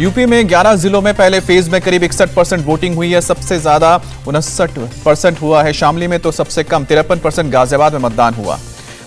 UP में 11 जिलों में पहले फेज में करीब 61% वोटिंग हुई है। सबसे ज्यादा 59% हुआ है शामली में, तो सबसे कम 53% गाजियाबाद में मतदान हुआ।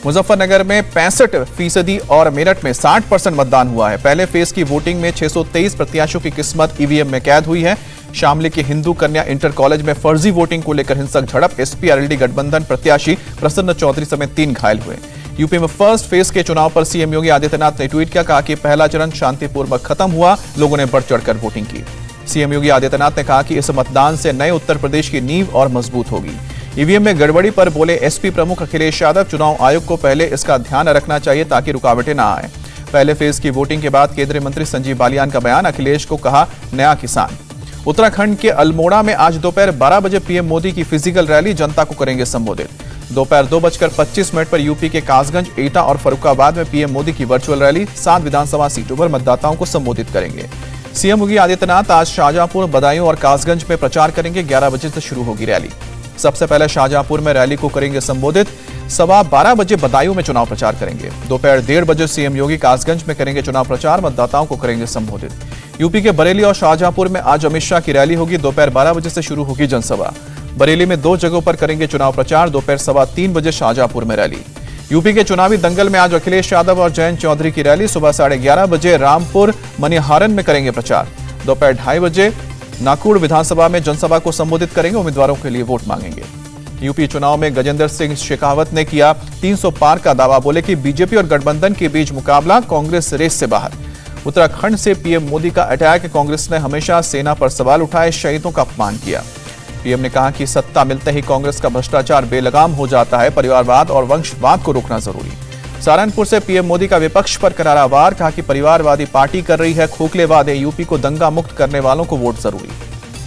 मुजफ्फरनगर में 65% और मेरठ में 60% मतदान हुआ है। पहले फेज की वोटिंग में 623 प्रत्याशियों की किस्मत ईवीएम में कैद हुई है। शामली के हिंदू कन्या इंटर कॉलेज में फर्जी वोटिंग को लेकर हिंसक झड़प, एसपी-आरएलडी गठबंधन प्रत्याशी प्रसन्न चौधरी समेत 3 घायल हुए। यूपी में फर्स्ट फेज के चुनाव पर सीएम योगी आदित्यनाथ ने ट्वीट किया, कहा कि पहला चरण शांतिपूर्वक खत्म हुआ, लोगों ने बढ़ चढ़कर वोटिंग की। सीएम योगी आदित्यनाथ ने कहा कि इस मतदान से नए उत्तर प्रदेश की नींव और मजबूत होगी। ईवीएम में गड़बड़ी पर बोले एसपी प्रमुख अखिलेश यादव, चुनाव आयोग को पहले इसका ध्यान रखना चाहिए ताकि रुकावटें ना आए। पहले फेज की वोटिंग के बाद केंद्रीय मंत्री संजीव बालियान का बयान, अखिलेश को कहा नया किसान। उत्तराखंड के अल्मोड़ा में आज दोपहर 12 बजे पीएम मोदी की फिजिकल रैली, जनता को करेंगे संबोधित। दोपहर 2:25 पर यूपी के कासगंज, एटा और फर्रुखाबाद में पीएम मोदी की वर्चुअल रैली, 7 विधानसभा सीटों पर मतदाताओं को संबोधित करेंगे। सीएम योगी आदित्यनाथ आज शाहजहांपुर, बदायूं और कासगंज में प्रचार करेंगे। 11 बजे से शुरू होगी रैली। सबसे पहले शाहजहांपुर में रैली को करेंगे संबोधित। 12:15 बजे बदायूं में चुनाव प्रचार करेंगे। दोपहर 1:30 बजे सीएम योगी कासगंज में करेंगे चुनाव प्रचार, मतदाताओं को करेंगे संबोधित। यूपी के बरेली और शाहजहांपुर में आज अमित शाह की रैली होगी। दोपहर 12 बजे से शुरू होगी जनसभा। बरेली में 2 जगहों पर करेंगे चुनाव प्रचार। दोपहर 3:15 बजे शाहजहांपुर में रैली। यूपी के चुनावी दंगल में आज अखिलेश यादव और जयंत चौधरी की रैली। सुबह 11:30 बजे रामपुर मनिहारन में करेंगे प्रचार। दोपहर 2:30 बजे नाकुड़ विधानसभा में जनसभा को संबोधित करेंगे, उम्मीदवारों के लिए वोट मांगेंगे। यूपी चुनाव में गजेंद्र सिंह शेखावत ने किया 300 पार का दावा, बोले कि बीजेपी और गठबंधन के बीच मुकाबला, कांग्रेस रेस से बाहर। उत्तराखंड से पीएम मोदी का अटैक, कांग्रेस ने हमेशा सेना पर सवाल उठाए, शहीदों का अपमान किया। पीएम ने कहा कि सत्ता मिलते ही कांग्रेस का भ्रष्टाचार बेलगाम हो जाता है, परिवारवाद और वंशवाद को रोकना जरूरी। सहारनपुर से पीएम मोदी का विपक्ष पर करारा वार, कहा कि परिवारवादी पार्टी कर रही है खोखले वादे, यूपी को दंगा मुक्त करने वालों को वोट जरूरी।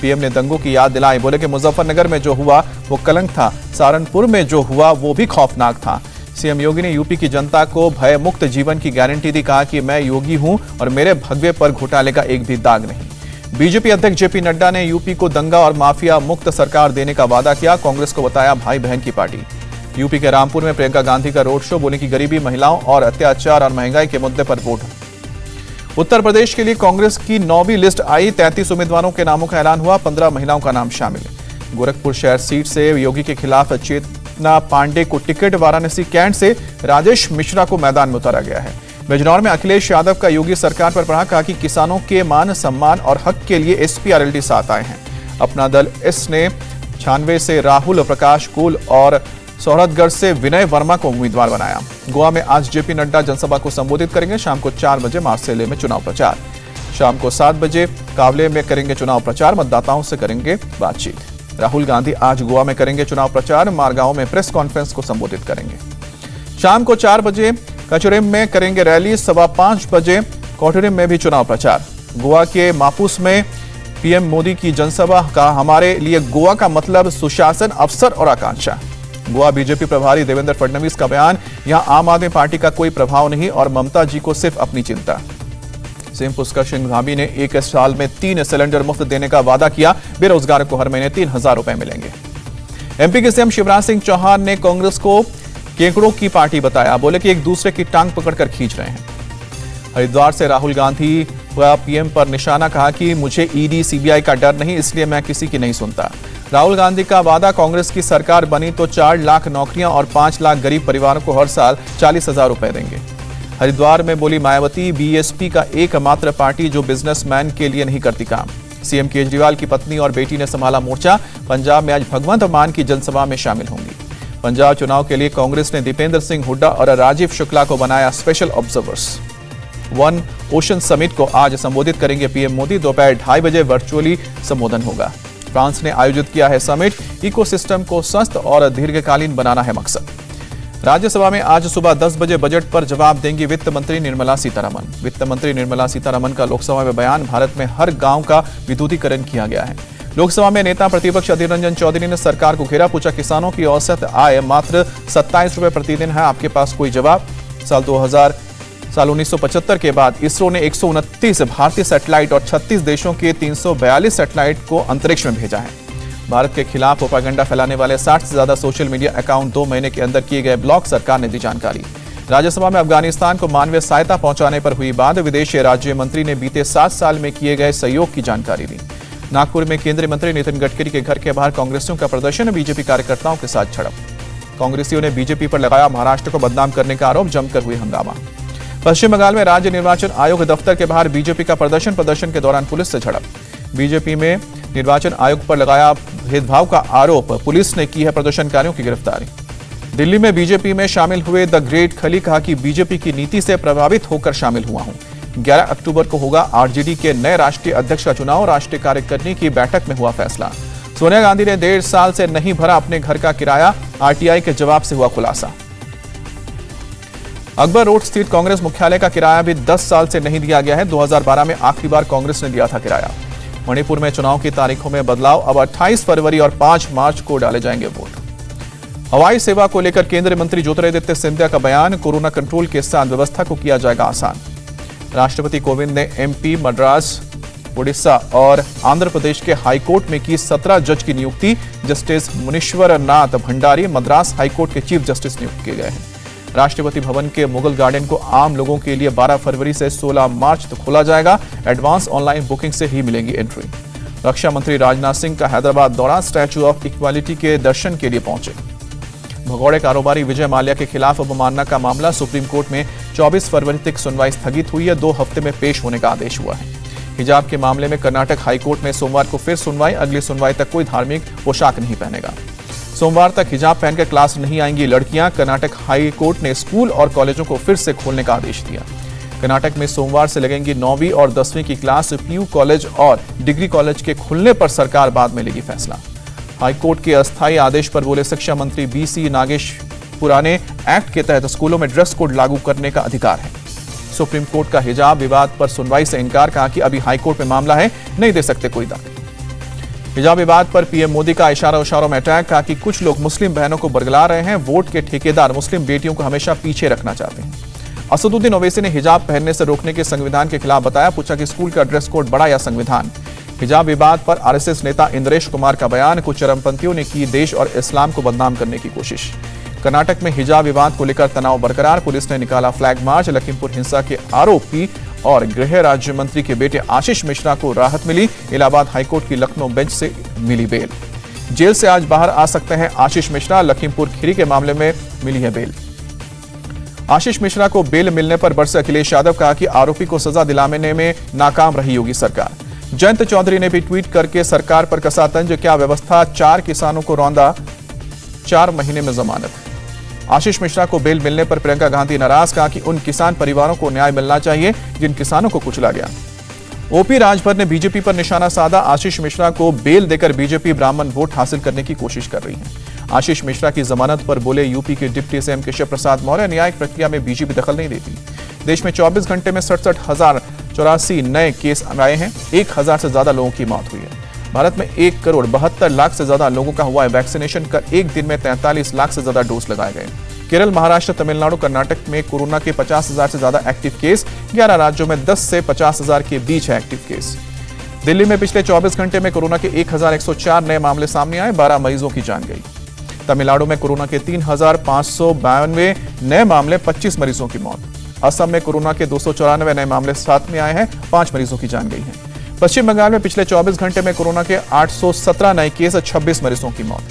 पीएम ने दंगों की याद दिलाई, बोले कि मुजफ्फरनगर में जो हुआ वो कलंक था, सहारनपुर में जो हुआ वो भी खौफनाक था। सीएम योगी ने यूपी की जनता को भय मुक्त जीवन की गारंटी दी, कहा कि मैं योगी हूं और मेरे भगवे पर घोटाले का एक भी दाग नहीं। बीजेपी अध्यक्ष जेपी नड्डा ने यूपी को दंगा और माफिया मुक्त सरकार देने का वादा किया, कांग्रेस को बताया भाई बहन की पार्टी। यूपी के रामपुर में प्रियंका गांधी का रोड शो, बोले कि गरीबी, महिलाओं और अत्याचार और महंगाई के मुद्दे पर वोट। उत्तर प्रदेश के लिए कांग्रेस की 9वीं लिस्ट आई, 33 उम्मीदवारों के नामों का ऐलान हुआ, 15 महिलाओं का नाम शामिल है। गोरखपुर शहर सीट से योगी के खिलाफ चेतना पांडे को टिकट, वाराणसी कैंट से राजेश मिश्रा को मैदान में उतारा गया है। बिजनौर में अखिलेश यादव का योगी सरकार पर पड़ा, कहा कि किसानों के मान सम्मान और हक के लिए एसपी-आरएलडी साथ आए हैं। अपना दल एस ने 96 से राहुल प्रकाश कुल और सौरतगढ़ से विनय वर्मा को उम्मीदवार बनाया। गोवा में आज जेपी नड्डा जनसभा को संबोधित करेंगे। शाम को 4 बजे मार्सेले में चुनाव प्रचार। शाम को 7 बजे कावले में करेंगे चुनाव प्रचार, मतदाताओं से करेंगे बातचीत। राहुल गांधी आज गोवा में करेंगे चुनाव प्रचार, मारगांव में प्रेस कॉन्फ्रेंस को संबोधित करेंगे। शाम को 4 बजे कचुरिम में करेंगे रैली। 5:15 बजे कोठुरिम में भी चुनाव प्रचार। गोवा के मापुस में पीएम मोदी की जनसभा, का हमारे लिए गोवा का मतलब सुशासन, अवसर और आकांक्षा। गोवा बीजेपी प्रभारी देवेंद्र फडणवीस का बयान, यहां आम आदमी पार्टी का कोई प्रभाव नहीं और ममता जी को सिर्फ अपनी चिंता। सीएम पुष्कर सिंह धामी ने 1 साल में 3 सिलेंडर मुफ्त देने का वादा किया, बेरोजगारों को हर महीने 3000 रुपए मिलेंगे। एमपी के सीएम शिवराज सिंह चौहान ने कांग्रेस को केकड़ों की पार्टी बताया, बोले कि एक दूसरे की टांग पकड़कर खींच रहे हैं। हरिद्वार से राहुल गांधी का पीएम पर निशाना, कहा कि मुझे ईडी सीबीआई का डर नहीं, इसलिए मैं किसी की नहीं सुनता। राहुल गांधी का वादा, कांग्रेस की सरकार बनी तो 4 लाख नौकरियां और 5 लाख गरीब परिवारों को हर साल 40,000 रुपए देंगे। हरिद्वार में बोली मायावती, बीएसपी का एकमात्र पार्टी जो बिजनेसमैन के लिए नहीं करती काम। सीएम केजरीवाल की पत्नी और बेटी ने संभाला मोर्चा। पंजाब में आज भगवंत मान की जनसभा में शामिल होंगी। पंजाब चुनाव के लिए कांग्रेस ने दीपेंद्र सिंह हुड्डा और राजीव शुक्ला को बनाया special observers. One ocean summit को आज संबोधित करेंगे पीएम मोदी। दोपहर 2:30 बजे वर्चुअली संबोधन होगा। फ्रांस ने आयोजित किया है समिट, इकोसिस्टम को स्वस्थ और दीर्घकालीन बनाना है मकसद। राज्यसभा में आज सुबह 10 बजे बजट पर जवाब देंगी वित्त मंत्री निर्मला सीतारमण। वित्त मंत्री निर्मला सीतारमण का लोकसभा में बयान, भारत में हर गांव का विद्युतीकरण किया गया है। लोकसभा में नेता प्रतिपक्ष अधीर रंजन चौधरी ने सरकार को घेरा, पूछा किसानों की औसत आय मात्र 27 रुपए प्रतिदिन है, आपके पास कोई जवाब? साल 1975 के बाद इसरो ने 129 भारतीय सैटेलाइट और 36 देशों के 342 सैटेलाइट को अंतरिक्ष में भेजा है। भारत के खिलाफ प्रोपेगेंडा फैलाने वाले 60 से ज्यादा सोशल मीडिया अकाउंट 2 महीने के अंदर किए गए ब्लॉक, सरकार ने दी जानकारी। राज्यसभा में अफगानिस्तान को मानवीय सहायता पहुंचाने पर हुई बात। विदेश राज्य मंत्री ने बीते 7 साल में किए गए सहयोग की जानकारी दी। नागपुर में केंद्रीय मंत्री नितिन गडकरी के घर के बाहर कांग्रेसियों का प्रदर्शन, बीजेपी कार्यकर्ताओं के साथ झड़प। कांग्रेसियों ने बीजेपी पर लगाया महाराष्ट्र को बदनाम करने का आरोप, जमकर हुई हंगामा। पश्चिम बंगाल में राज्य निर्वाचन आयोग दफ्तर के बाहर बीजेपी का प्रदर्शन के दौरान पुलिस से झड़प। बीजेपी में निर्वाचन आयोग पर लगाया भेदभाव का आरोप, पुलिस ने की है प्रदर्शनकारियों की गिरफ्तारी। दिल्ली में बीजेपी में शामिल हुए द ग्रेट खली, कहा कि बीजेपी की नीति से प्रभावित होकर शामिल हुआ हूं। 11 अक्टूबर को होगा आरजेडी के नए राष्ट्रीय अध्यक्ष का चुनाव। राष्ट्रीय कार्यकारिणी की बैठक में हुआ फैसला। सोनिया गांधी ने 1.5 साल से नहीं भरा अपने घर का किराया, आरटीआई के जवाब से हुआ खुलासा। अकबर रोड स्थित कांग्रेस मुख्यालय का किराया भी 10 साल से नहीं दिया गया है। 2012 में आखिरी बार कांग्रेस ने दिया था किराया। मणिपुर में चुनाव की तारीखों में बदलाव, अब 28 फरवरी और 5 मार्च को डाले जाएंगे वोट। हवाई सेवा को लेकर केंद्रीय मंत्री ज्योतिरादित्य सिंधिया का बयान, कोरोना कंट्रोल के साथ व्यवस्था को किया जाएगा आसान। राष्ट्रपति कोविंद ने एमपी, मद्रास, उड़ीसा और आंध्र प्रदेश के हाईकोर्ट में की 17 जज की नियुक्ति। जस्टिस मुनीश्वर नाथ भंडारी मद्रास हाईकोर्ट के चीफ जस्टिस नियुक्त किए गए हैं। राष्ट्रपति भवन के मुगल गार्डन को आम लोगों के लिए 12 फरवरी से 16 मार्च तक खोला जाएगा। एडवांस ऑनलाइन बुकिंग से ही मिलेंगी एंट्री। रक्षा मंत्री राजनाथ सिंह का हैदराबाद दौरा, स्टैच्यू ऑफ इक्वालिटी के दर्शन के लिए पहुंचे। भगौड़े कारोबारी विजय माल्या के खिलाफ अवमानना का मामला सुप्रीम कोर्ट में 24 फरवरी तक सुनवाई स्थगित हुई है। 2 हफ्ते में पेश होने का आदेश हुआ है। हिजाब के मामले में कर्नाटक हाईकोर्ट में सोमवार को फिर सुनवाई। अगली सुनवाई तक कोई धार्मिक पोशाक नहीं पहनेगा। सोमवार तक हिजाब पहनकर क्लास नहीं आएंगी लड़कियां। कर्नाटक हाईकोर्ट ने स्कूल और कॉलेजों को फिर से खोलने का आदेश दिया। कर्नाटक में सोमवार से लगेंगी 9वीं और 10वीं की क्लास। पीयू कॉलेज और डिग्री कॉलेज के खुलने पर सरकार बाद में लेगी फैसला। हाईकोर्ट के अस्थायी आदेश पर बोले शिक्षा मंत्री बीसी नागेश, पुराने एक्ट के तहत स्कूलों में ड्रेस कोड लागू करने का अधिकार है। सुप्रीम कोर्ट का हिजाब विवाद पर सुनवाई से इनकार, कहा कि अभी हाईकोर्ट में मामला है, नहीं दे सकते कोई दाखिल। हिजाब विवाद पर पीएम मोदी का इशारों में अटैक, कहा कि कुछ लोग मुस्लिम बहनों को बरगला रहे हैं। वोट के ठेकेदार मुस्लिम बेटियों को हमेशा पीछे रखना चाहते हैं। असदुद्दीन ओवैसी ने हिजाब पहनने से रोकने के संविधान के खिलाफ बताया, पूछा कि स्कूल का ड्रेस कोड बड़ा या संविधान। हिजाब विवाद पर आरएसएस नेता इंद्रेश कुमार का बयान, कुछ चरमपंथियों ने की देश और इस्लाम को बदनाम करने की कोशिश। कर्नाटक में हिजाब विवाद को लेकर तनाव बरकरार, पुलिस ने निकाला फ्लैग मार्च। लखीमपुर हिंसा के आरोपी और गृह राज्य मंत्री के बेटे आशीष मिश्रा को राहत मिली। इलाहाबाद हाईकोर्ट की लखनऊ बेंच से मिली बेल। जेल से आज बाहर आ सकते हैं आशीष मिश्रा। लखीमपुर खीरी के मामले में मिली है बेल। आशीष मिश्रा को बेल मिलने पर बरसे अखिलेश यादव, कहा कि आरोपी को सजा दिलाने में नाकाम रही योगी सरकार। जयंत चौधरी ने भी ट्वीट करके सरकार पर कसा तंज, क्या व्यवस्था, 4 किसानों को रौंदा, 4 महीने में जमानत। आशीष मिश्रा को बेल मिलने पर प्रियंका गांधी नाराज, कहा कि उन किसान परिवारों को न्याय मिलना चाहिए जिन किसानों को कुचला गया। ओपी राजभर ने बीजेपी पर निशाना साधा, आशीष मिश्रा को बेल देकर बीजेपी ब्राह्मण वोट हासिल करने की कोशिश कर रही है। आशीष मिश्रा की जमानत पर बोले यूपी के डिप्टी सीएम केशव प्रसाद मौर्य, न्यायिक प्रक्रिया में बीजेपी दखल नहीं देती। देश में 24 घंटे में 67,084 नए केस आए हैं। 1000 से ज्यादा लोगों की मौत हुई है। भारत में 1,72,00,000 से ज्यादा लोगों का हुआ है वैक्सीनेशन का। एक दिन में 43 लाख से ज्यादा डोज लगाए गए। केरल, महाराष्ट्र, तमिलनाडु, कर्नाटक में कोरोना के 50,000 से ज्यादा एक्टिव केस। 11 राज्यों में 10 से 50,000 के बीच है एक्टिव केस। दिल्ली में पिछले 24 घंटे में कोरोना के 1,104 नए मामले सामने आए, 12 मरीजों की जान गई। तमिलनाडु में कोरोना के 3,592 नए मामले, 25 मरीजों की मौत। असम में कोरोना के 294 नए मामले साथ में आए हैं, 5 मरीजों की जान गई है। पश्चिम बंगाल में पिछले 24 घंटे में कोरोना के 817 नए केस, 26 मरीजों की मौत।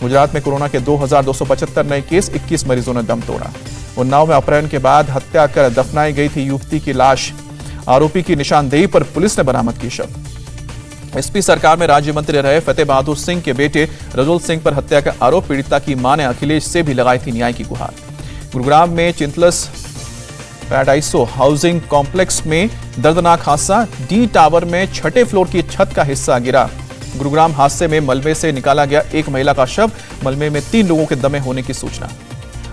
गुजरात में कोरोना के 2,275 नए केस, 21 मरीजों ने दम तोड़ा। उन्नाव में अपहरण के बाद हत्या कर दफनाई गई थी युवती की लाश। आरोपी की निशानदेही पर पुलिस ने बरामद की शव। एसपी सरकार में राज्य मंत्री रहे फतेह बहादुर सिंह के बेटे रजुल सिंह पर हत्या का आरोप, पीड़िता की मां ने अखिलेश से भी लगाई थी न्याय की गुहार। गुरुग्राम में चिंतलस पैराडाइसो हाउसिंग कॉम्प्लेक्स में दर्दनाक हादसा, डी टावर में 6ठे फ्लोर की छत का हिस्सा गिरा। गुरुग्राम हादसे में मलबे से निकाला गया एक महिला का शव, मलबे में 3 लोगों के दमे होने की सूचना।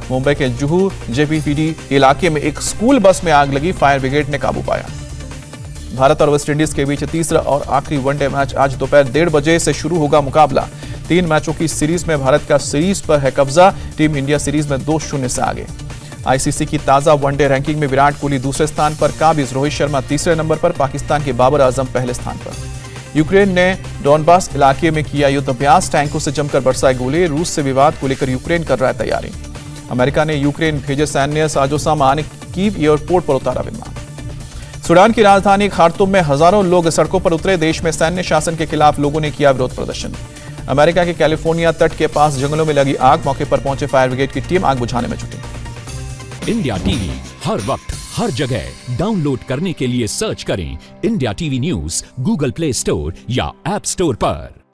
मुंबई के जुहू जेपीपीडी इलाके में एक स्कूल बस में आग लगी, फायर ब्रिगेड ने काबू पाया। भारत और वेस्टइंडीज के बीच तीसरा और आखिरी वनडे मैच आज दोपहर 1:30 बजे से शुरू होगा मुकाबला। 3 मैचों की सीरीज में भारत का सीरीज पर है कब्जा। टीम इंडिया सीरीज में 2-0 से आगे। आईसीसी की ताजा वनडे रैंकिंग में विराट कोहली दूसरे स्थान पर, काबिज रोहित शर्मा तीसरे नंबर पर, पाकिस्तान के बाबर आजम पहले स्थान पर। यूक्रेन ने डॉनबास इलाके में किया युद्ध अभ्यास, टैंकों से जमकर बरसाए गोले। रूस से विवाद को लेकर यूक्रेन कर रहा है तैयारी। अमेरिका ने यूक्रेन भेजे सैन्य साजो सामान, कीव एयरपोर्ट पर उतारा विमान। सूडान की राजधानी खार्तूम में हजारों लोग सड़कों पर उतरे। देश में सैन्य शासन के खिलाफ लोगों ने किया विरोध प्रदर्शन। अमेरिका के कैलिफोर्निया तट के पास जंगलों में लगी आग, मौके पर पहुंचे फायर ब्रिगेड की टीम आग बुझाने में जुटी। इंडिया टीवी हर वक्त हर जगह डाउनलोड करने के लिए सर्च करें India TV news Google play store या ऐप स्टोर पर।